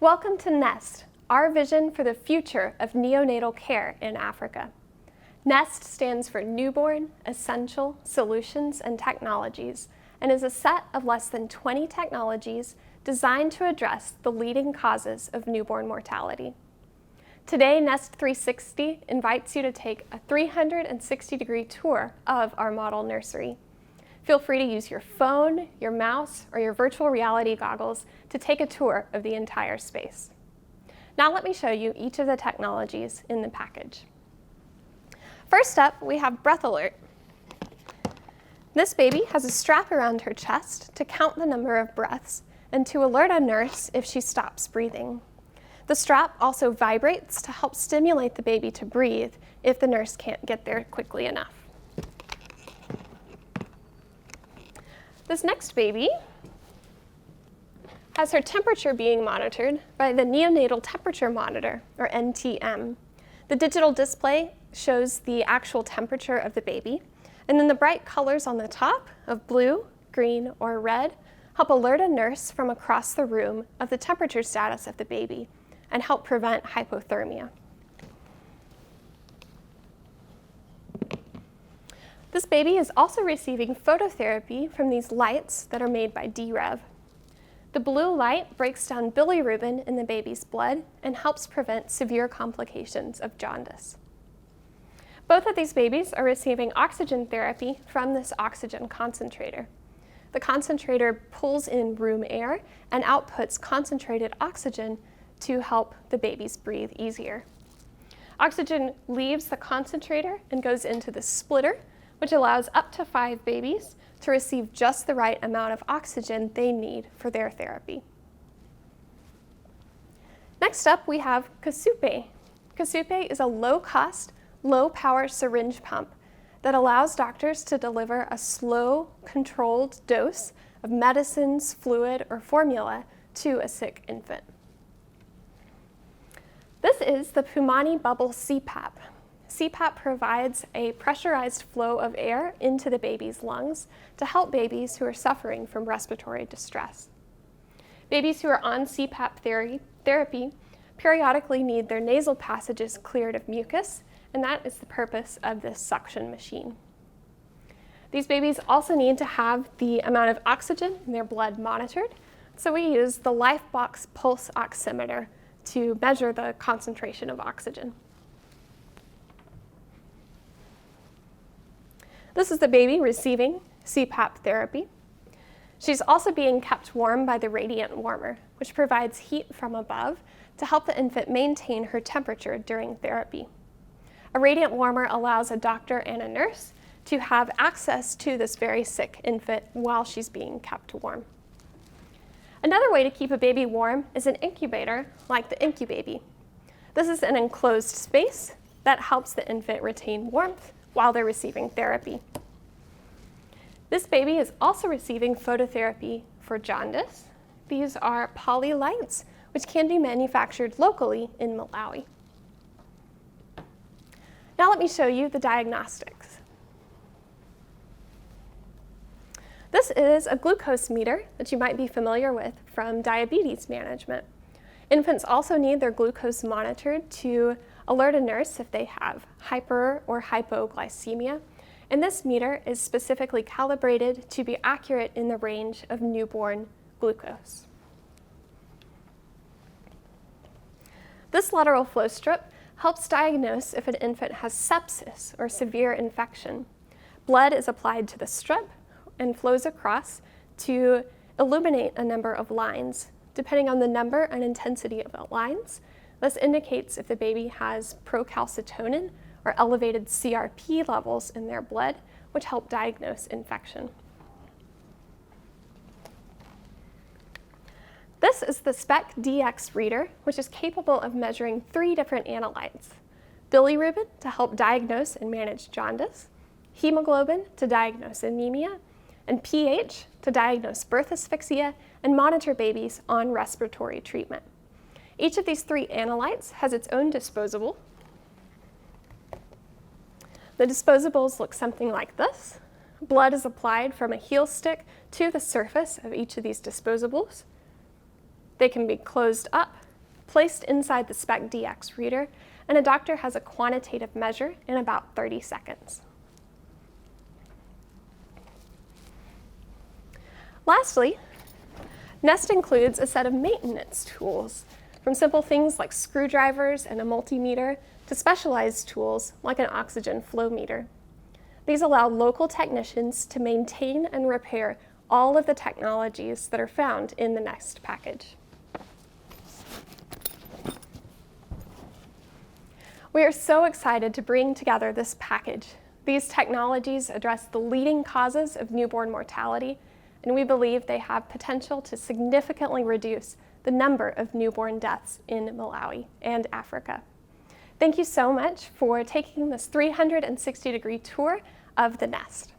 Welcome to NEST, our vision for the future of neonatal care in Africa. NEST stands for Newborn Essential Solutions and Technologies and is a set of less than 20 technologies designed to address the leading causes of newborn mortality. Today, NEST360 invites you to take a 360-degree tour of our model nursery. Feel free to use your phone, your mouse, or your virtual reality goggles to take a tour of the entire space. Now let me show you each of the technologies in the package. First up, we have Breath Alert. This baby has a strap around her chest to count the number of breaths and to alert a nurse if she stops breathing. The strap also vibrates to help stimulate the baby to breathe if the nurse can't get there quickly enough. This next baby has her temperature being monitored by the Neonatal Temperature Monitor, or NTM. The digital display shows the actual temperature of the baby, and then the bright colors on the top of blue, green, or red help alert a nurse from across the room of the temperature status of the baby and help prevent hypothermia. This baby is also receiving phototherapy from these lights that are made by D-Rev. The blue light breaks down bilirubin in the baby's blood and helps prevent severe complications of jaundice. Both of these babies are receiving oxygen therapy from this oxygen concentrator. The concentrator pulls in room air and outputs concentrated oxygen to help the babies breathe easier. Oxygen leaves the concentrator and goes into the splitter, which allows up to 5 babies to receive just the right amount of oxygen they need for their therapy. Next up, we have CoSUPE. CoSUPE is a low-cost, low-power syringe pump that allows doctors to deliver a slow, controlled dose of medicines, fluid, or formula to a sick infant. This is the Pumani Bubble CPAP. CPAP provides a pressurized flow of air into the baby's lungs to help babies who are suffering from respiratory distress. Babies who are on CPAP therapy periodically need their nasal passages cleared of mucus, and that is the purpose of this suction machine. These babies also need to have the amount of oxygen in their blood monitored, so we use the LifeBox pulse oximeter to measure the concentration of oxygen. This is the baby receiving CPAP therapy. She's also being kept warm by the radiant warmer, which provides heat from above to help the infant maintain her temperature during therapy. A radiant warmer allows a doctor and a nurse to have access to this very sick infant while she's being kept warm. Another way to keep a baby warm is an incubator like the IncuBaby. This is an enclosed space that helps the infant retain warmth while they're receiving therapy. This baby is also receiving phototherapy for jaundice. These are poly lights, which can be manufactured locally in Malawi. Now let me show you the diagnostics. This is a glucose meter that you might be familiar with from diabetes management. Infants also need their glucose monitored to alert a nurse if they have hyper or hypoglycemia, and this meter is specifically calibrated to be accurate in the range of newborn glucose. This lateral flow strip helps diagnose if an infant has sepsis or severe infection. Blood is applied to the strip and flows across to illuminate a number of lines. Depending on the number and intensity of the lines, this indicates if the baby has procalcitonin or elevated CRP levels in their blood, which help diagnose infection. This is the Spec DX Reader, which is capable of measuring 3 different analytes: bilirubin to help diagnose and manage jaundice, hemoglobin to diagnose anemia, and pH to diagnose birth asphyxia and monitor babies on respiratory treatment. Each of these 3 analytes has its own disposable. The disposables look something like this. Blood is applied from a heel stick to the surface of each of these disposables. They can be closed up placed inside the Spec DX Reader, and a doctor has a quantitative measure in about 30 seconds. Lastly, NEST includes a set of maintenance tools, from simple things like screwdrivers and a multimeter to specialized tools like an oxygen flow meter. These allow local technicians to maintain and repair all of the technologies that are found in the NEST package. We are so excited to bring together this package. These technologies address the leading causes of newborn mortality, and we believe they have potential to significantly reduce the number of newborn deaths in Malawi and Africa. Thank you so much for taking this 360-degree tour of the NEST.